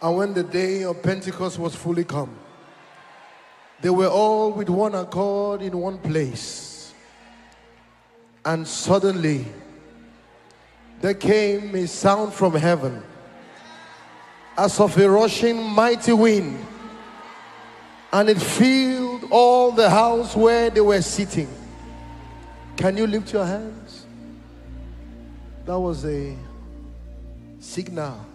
And when the day of Pentecost was fully come, they were all with one accord in one place. And suddenly, there came a sound from heaven, as of a rushing mighty wind, and it filled all the house where they were sitting. Can you lift your hands? That was a signal.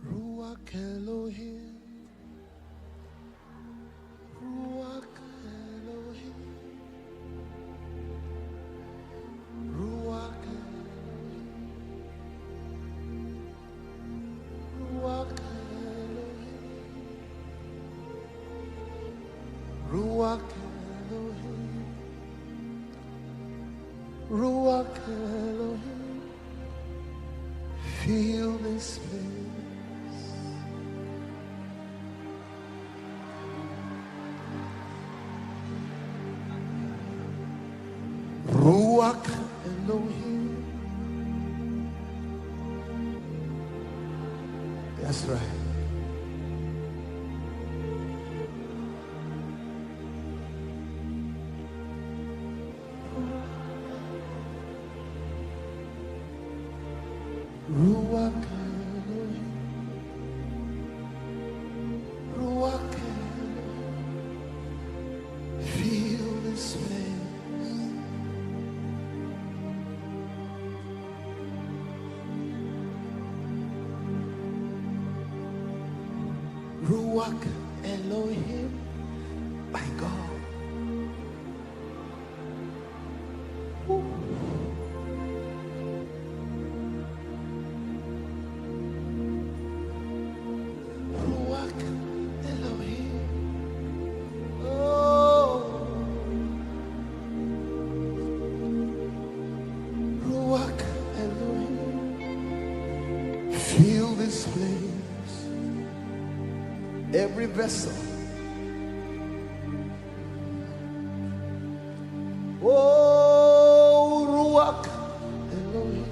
Ruach Elohim, Ruach Elohim, Ruach Elohim, Ruach Elohim, Ruach Elohim, Ruach Elohim, feel this place. Ruach Elohim. That's right. Ruach Elohim. Ruach Elohim. Feel this place. Ruach Elohim, my God. Ooh. Ruach Elohim, oh. Ruach Elohim, feel this place. Every vessel. Oh, Ruach Elohim.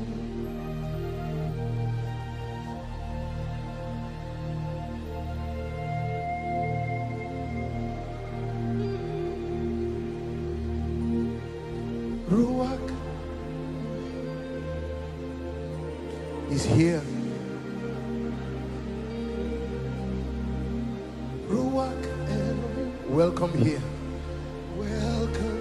Ruach is here. Welcome here. Welcome.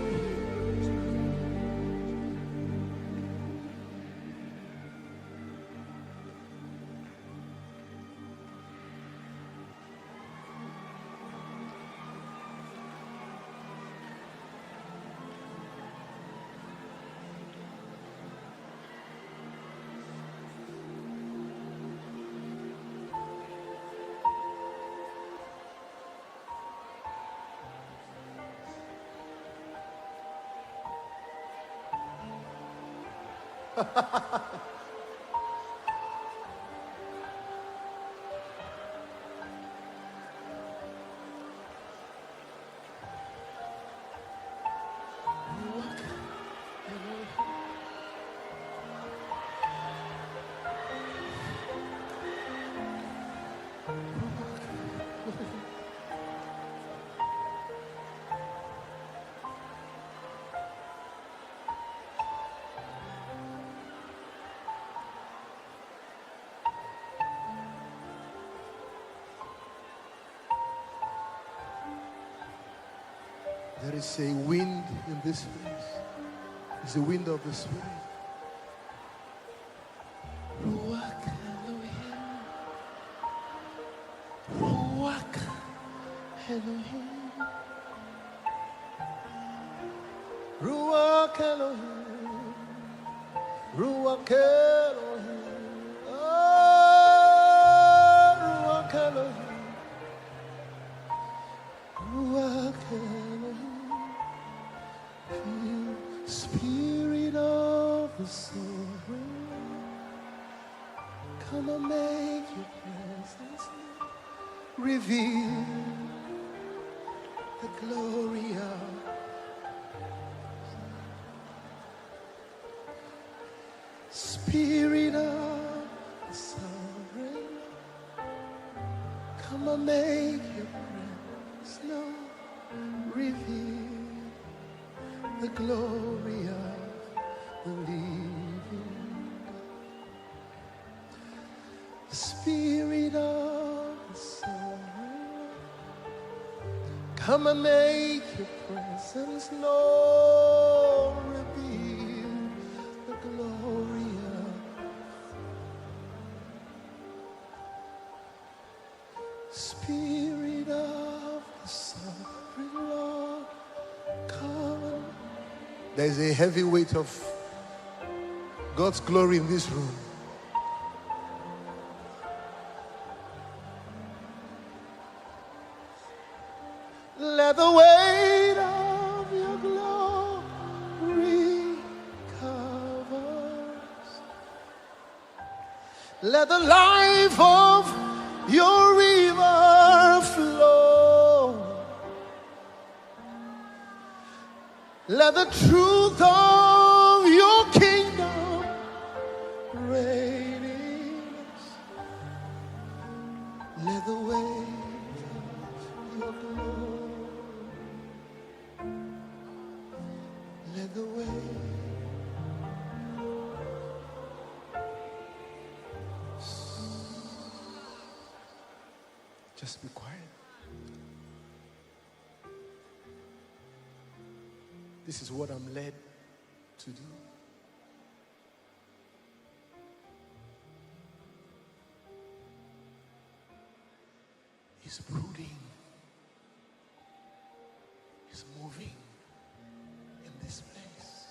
There is a wind in this place. It's the wind of the Spirit. Ruach Elohim. Ruach Elohim. Ruach Elohim. Ruach Elohim. Oh, Ruach Elohim. Ruach Elohim. Spirit of the sovereign, come and make your presence reveal the glory of Spirit. Spirit of the sovereign, come and make your presence known. Reveal the glory of the living God. Spirit of the sovereign, come and make your presence known. Reveal the glory of Spirit of the sovereign Lord, come. There's a heavy weight of God's glory in this room. Let the weight of your glory cover us. Let the life of your river flow. Let the truth of your kingdom reign in us. Let the weight of your glory, let the weight. Just be quiet. This is what I'm led to do. He's brooding. He's moving in this place.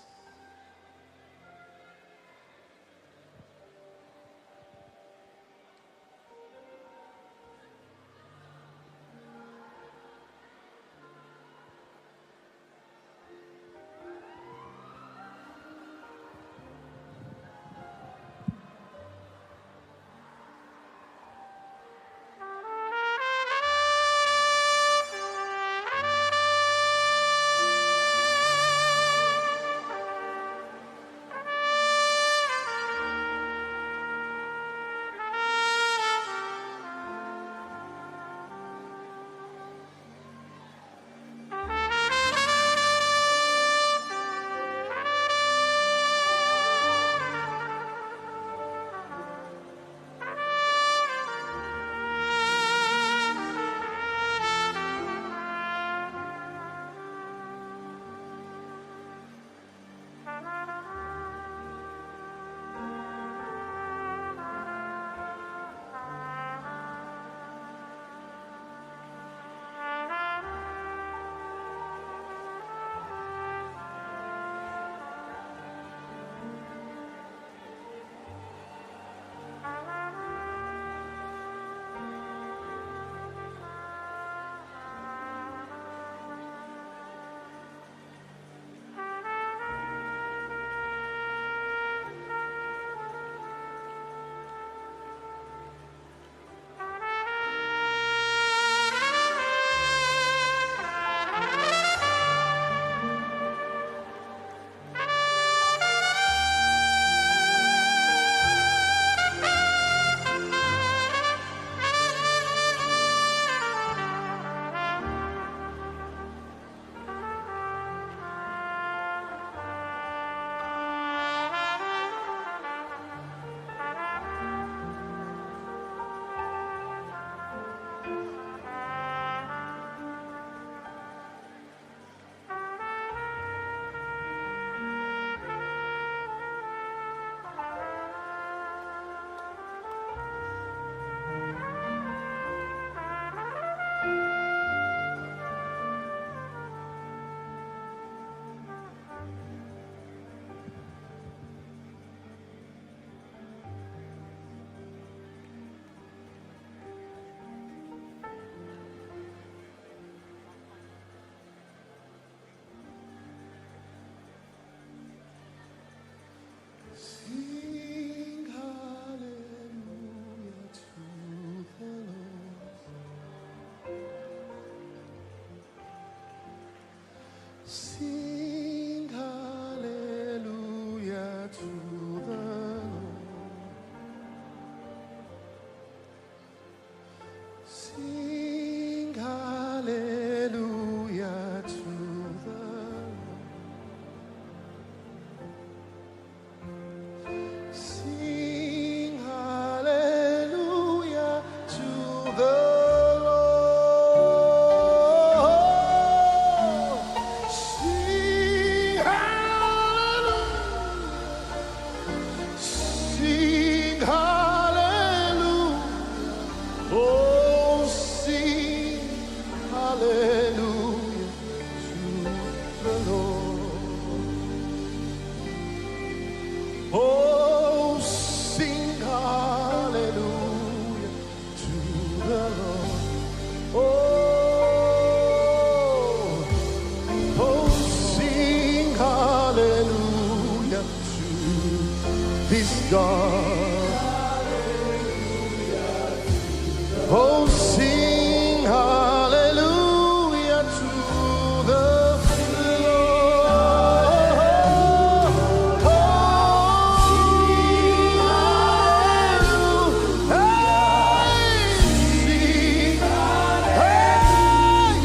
God. Oh, sing hallelujah to the Lord. Oh, sing hallelujah.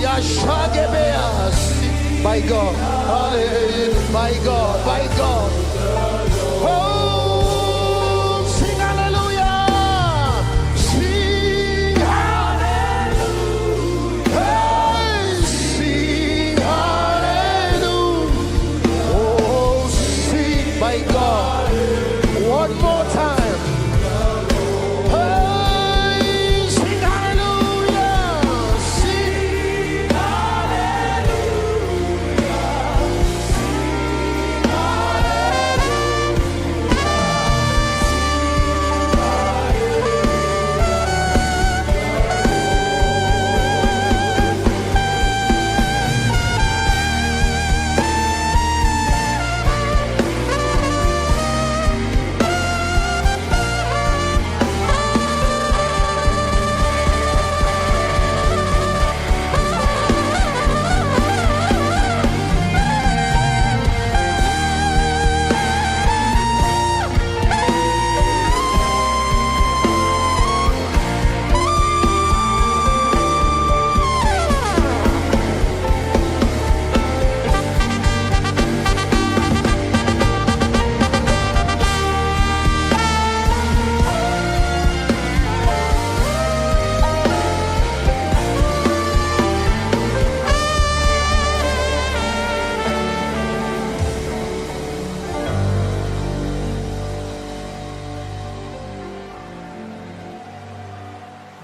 Yashagebeas. By God, hallelujah, by God, by God. Oh, sing hallelujah, sing hallelujah, hey, sing hallelujah. Oh, sing by God. One more time. Hey, sing hallelujah, sing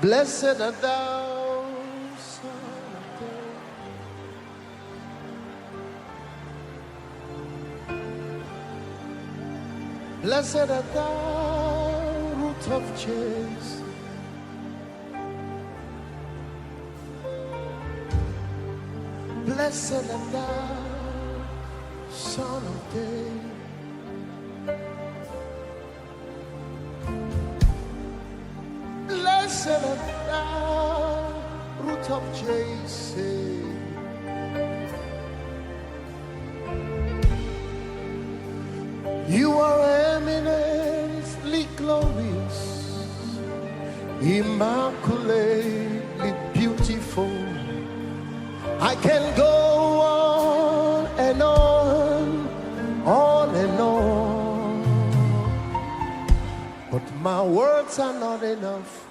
blessed art thou, Son of David. Blessed art thou, root of Jesse. Blessed art thou, Son of David. Blessed art thou, root of Jesse. You are eminently glorious, immaculately beautiful. I can go on and on and on, but my words are not enough.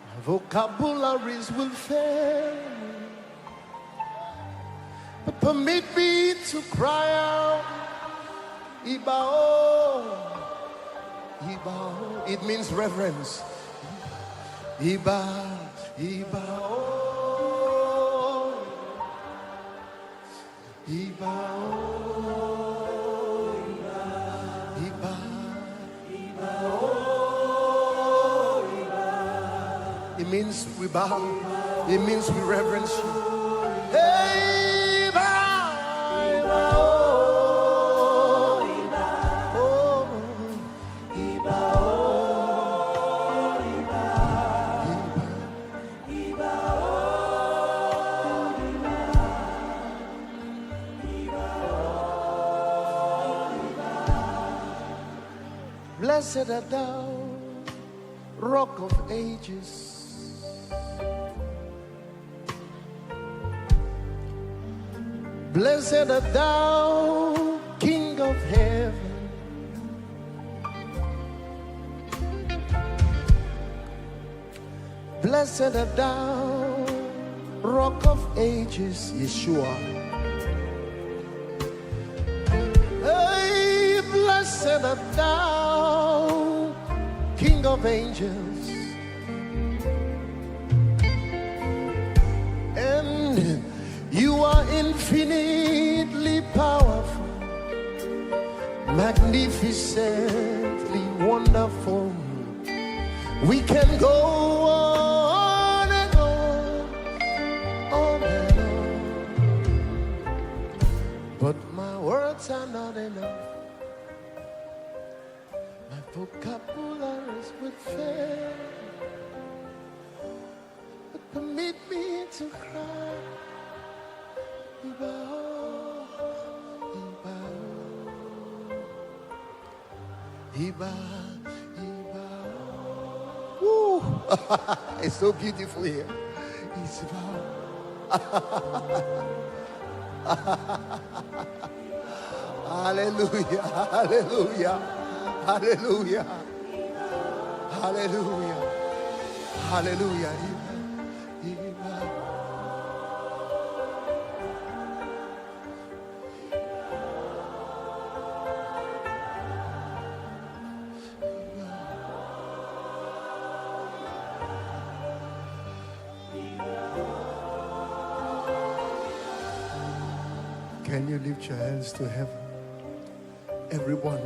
My vocabularies will fail me, but permit me to cry out, Ibao, Ibao. It means reverence. Iba, Ibao, Ibao, Iba, Ibao. It means we bow. It means we reverence you. Hey, bow, Ibao. Blessed art thou, Rock of Ages. Blessed art thou, King of Heaven. Blessed art thou, Rock of Ages, Yeshua. Hey, blessed art thou, King of Angels. And you are infinitely powerful, magnificently wonderful. We can go on and on and on, but my words are not enough. capillaries would fail, but permit me to cry. Iba, Iba, Iba, Iba. Woo! It's so beautiful here. Iba. Hallelujah, hallelujah, hallelujah, hallelujah, hallelujah. Can you lift your hands to heaven? Everyone,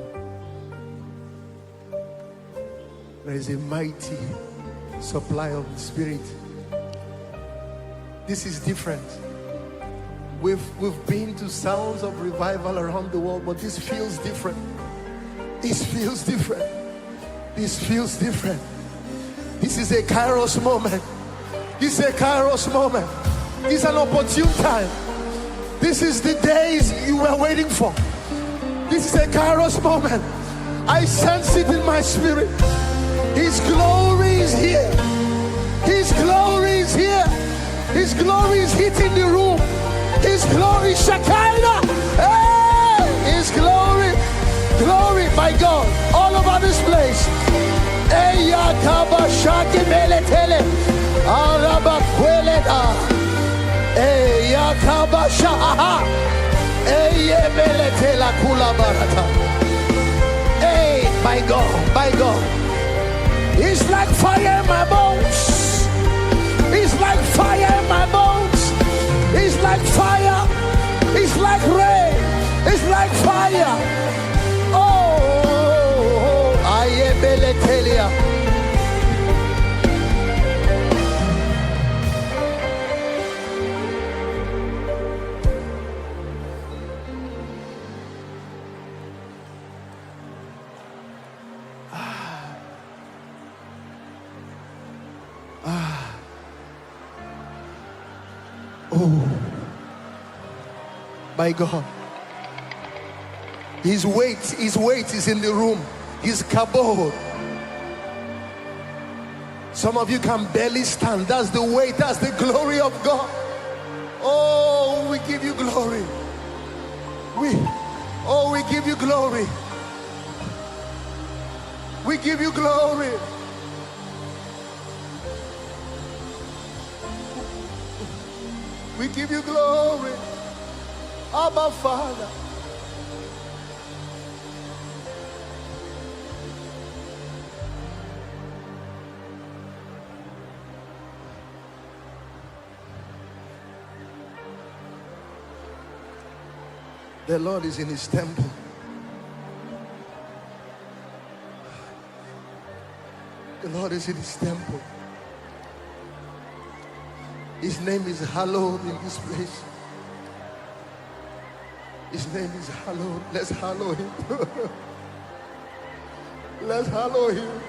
there is a mighty supply of the Spirit. This is different. We've been to sounds of revival around the world, but this feels different. This feels different. This feels different. This is a Kairos moment. This is a Kairos moment. This is an opportune time. This is the days you were waiting for. This is a Kairos moment. I sense it in my spirit. His glory is here. His glory is here. His glory is hitting the room. His glory, Shekinah. Hey! His glory, glory, my God, all over this place. Eya kaba shaki meletele, araba kweleda. Eya kaba shaha. Eye meletela kula barata. Hey, my God, my God. It's like fire in my bones. It's like fire in my bones. It's like fire. It's like rain. It's like fire. Oh, I am Beletelia. Oh, my God. His weight is in the room. His kabod. Some of you can barely stand. That's the weight, that's the glory of God. Oh, we give you glory. We give you glory. We give you glory. We give you glory, Abba Father. The Lord is in his temple. The Lord is in his temple. His name is hallowed in this place. His name is hallowed. Let's hallow him. Let's hallow him.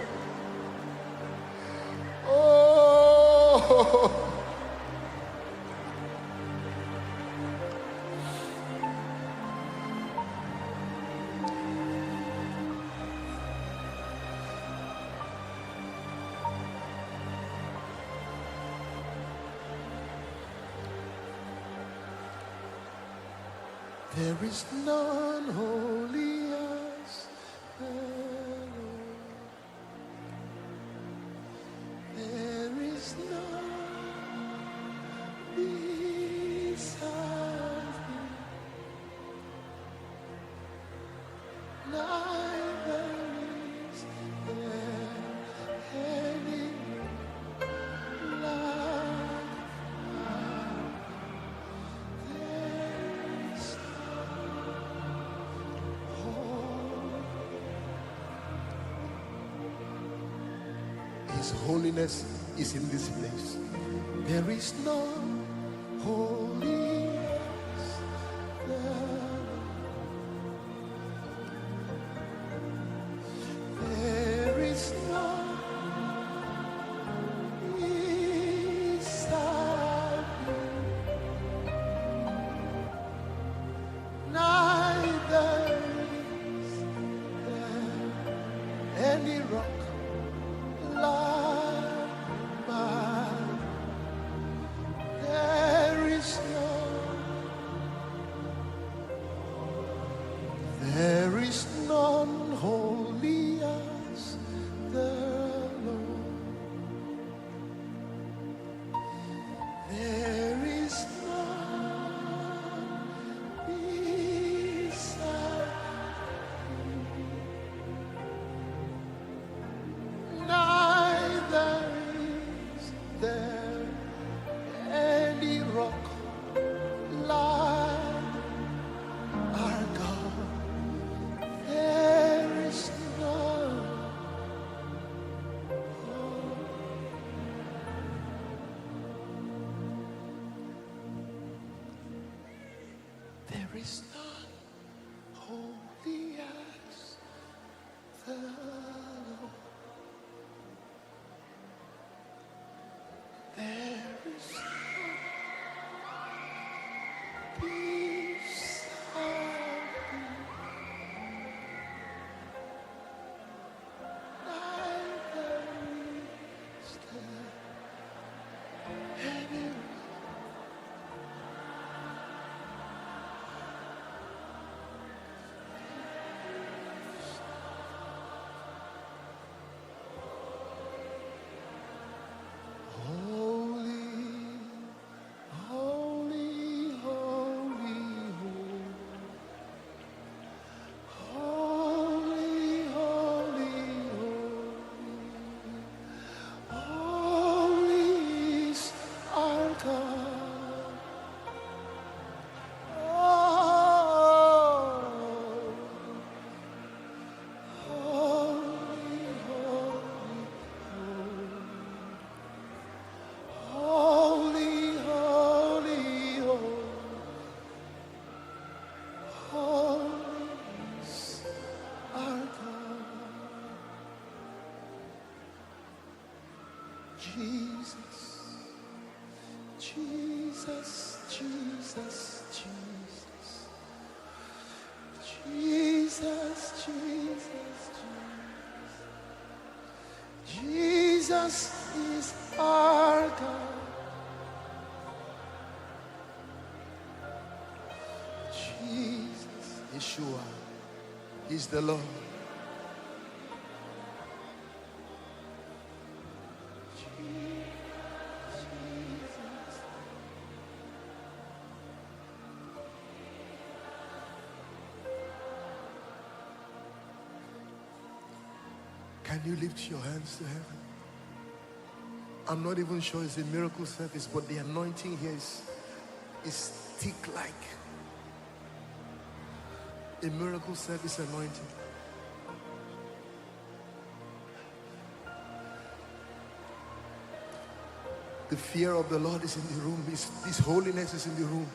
Oh. There is none holy as the Lord. There is none beside him. Neither is there any like His holiness is in this place. There is no holy as the Lord. is none holy as the Lord. There is none beside thee. Neither is there anyone. Jesus, Jesus, Jesus, Jesus, Jesus, Jesus is our God. Jesus, Yeshua, He's the Lord. Can you lift your hands to heaven? I'm not even sure it's a miracle service, but the anointing here is thick like a miracle service anointing. The fear of the Lord is in the room. His holiness is in the room.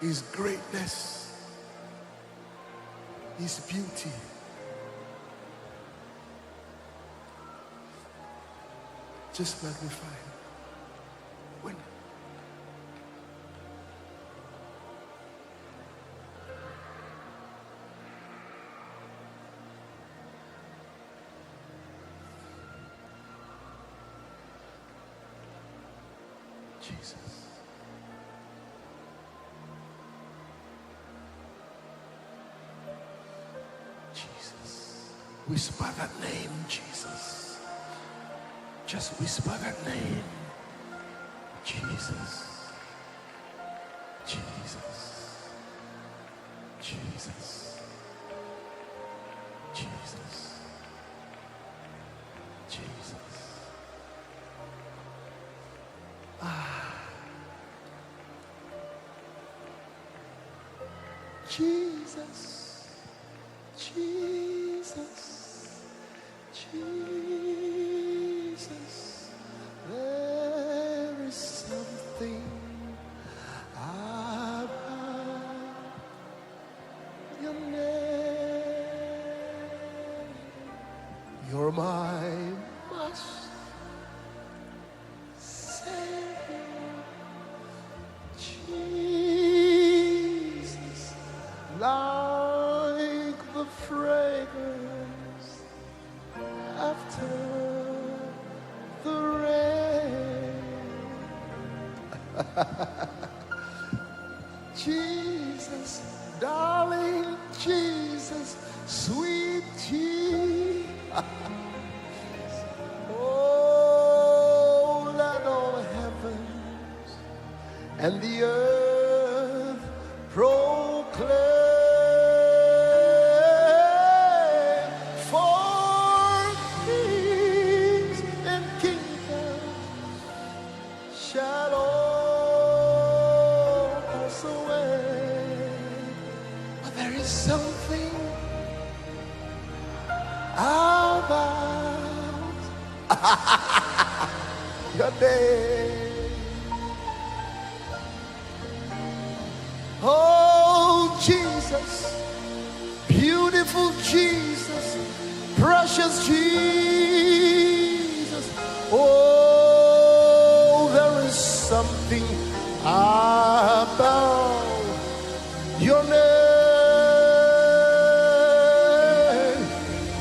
His greatness, His beauty. Just magnify Him. When Jesus. Jesus. Whisper that name, Jesus. Just whisper that name. Jesus. Jesus. Jesus. Jesus. Jesus. Jesus. Jesus. Jesus. There is something about your name. You're my master, Savior. Jesus, like the fragrance after the rain. Jesus, darling Jesus, sweet Jesus. Oh, let all heavens and the earth proclaim, for kings and kingdoms shall all pass away. But there is something about your name. Oh, Jesus, precious Jesus. Oh, there is something about your name.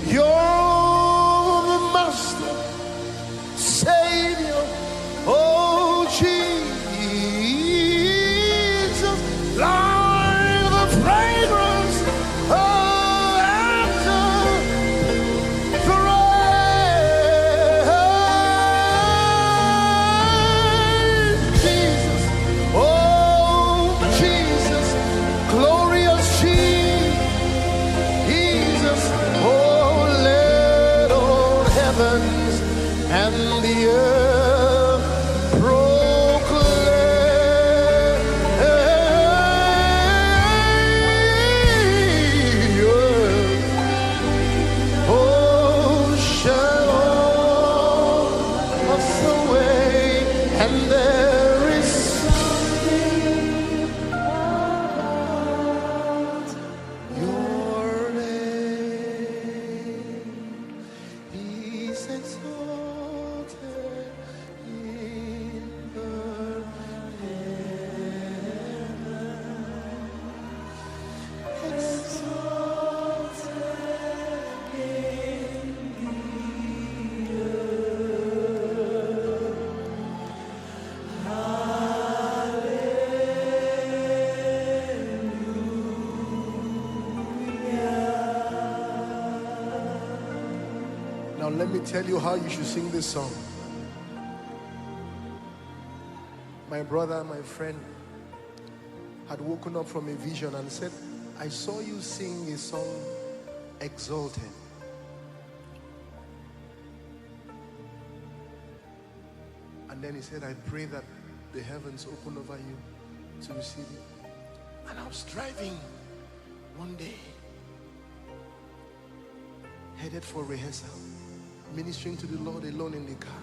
You're the Master, Savior. Oh, Jesus, like the fragrance of after the rain. Jesus, oh, Jesus, glorious Jesus, oh, let all heavens and the earth proclaim. Oh, shall all us away, and there is your name is exalted in the heaven, exalted in the earth. Now let me tell you how you should sing this song. My brother, my friend, had woken up from a vision and said, I saw you sing a song, Exalted. And then he said, I pray that the heavens open over you to receive it. And I was driving one day, headed for rehearsal, ministering to the Lord alone in the car.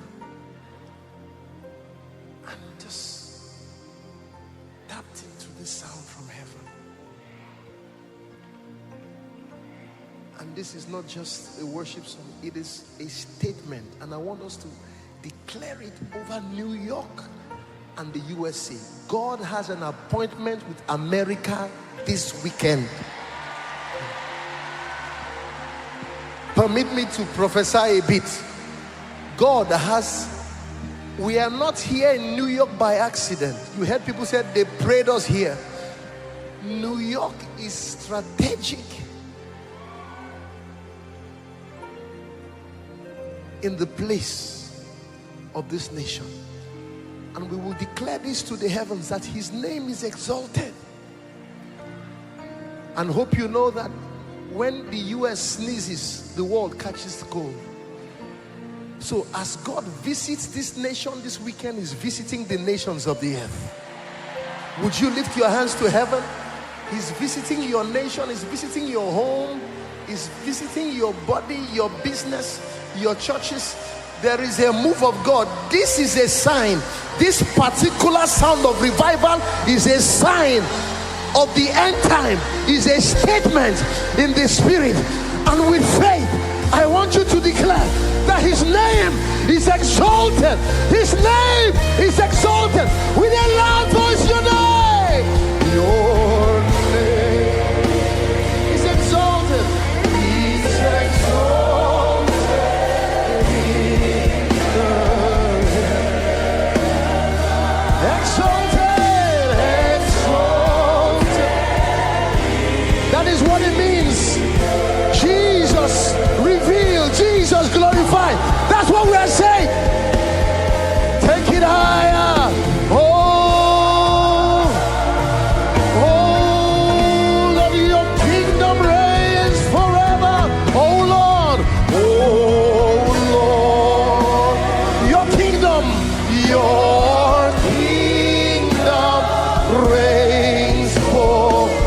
And just tapped into this sound from heaven. And this is not just a worship song, it is a statement. And I want us to declare it over New York and the USA. God has an appointment with America this weekend. Permit me to prophesy a bit. God has, we are not here in New York by accident. You heard people say they prayed us here. New York is strategic in the place of this nation. And we will declare this to the heavens, that his name is exalted. And hope you know that when the US sneezes, the world catches cold. So as God visits this nation this weekend, is visiting the nations of the earth. Would you lift your hands to heaven? He's visiting your nation, he's visiting your home, he's visiting your body, your business, your churches. There is a move of God. This is a sign. This particular sound of revival is a sign of the end time, is a statement in the spirit. And with faith, I want you to declare that his name is exalted. His name is exalted. With a loud voice, your name is exalted. He's exalted in the exalted, exalted. That is what it means. Jesus revealed, Jesus glorified. That's what we are saying. Take it higher. Oh, Lord, your kingdom reigns forever. Oh Lord, your kingdom reigns forever.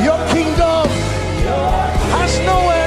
Your kingdom has no end.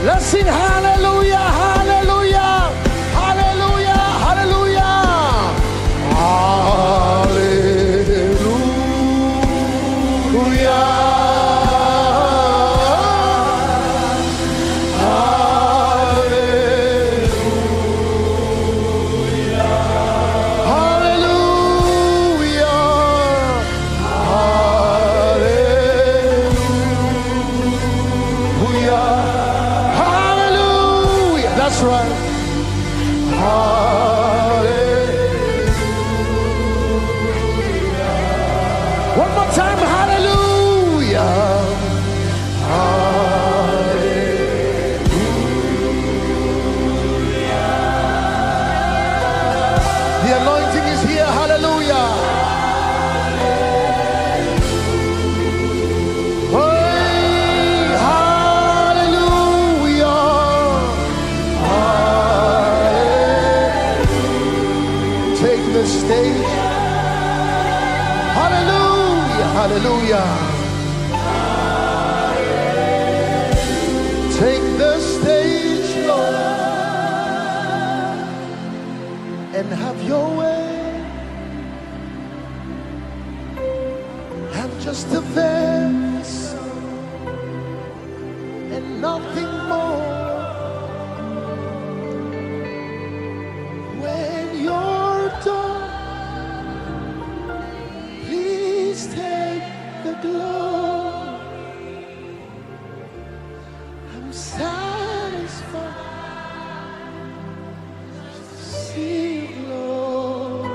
Let's sing hallelujah, hallelujah, hallelujah, hallelujah. Hallelujah. That's right. Hallelujah. One more time. Hallelujah. Hallelujah. The anointing is here. Hallelujah. The stage. Hallelujah, hallelujah. Take the stage, Lord, and have your way. I'm just a vessel and nothing more. When you're done, please take the glory. I'm satisfied to see you glorified.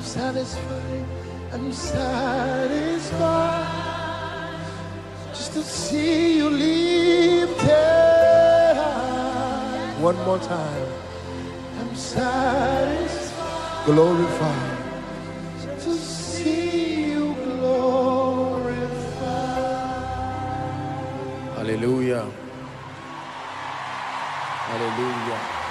Satisfied, I'm satisfied just to see you lifted high. One more time. I'm satisfied, glorified, to see you glorified. Hallelujah. Hallelujah.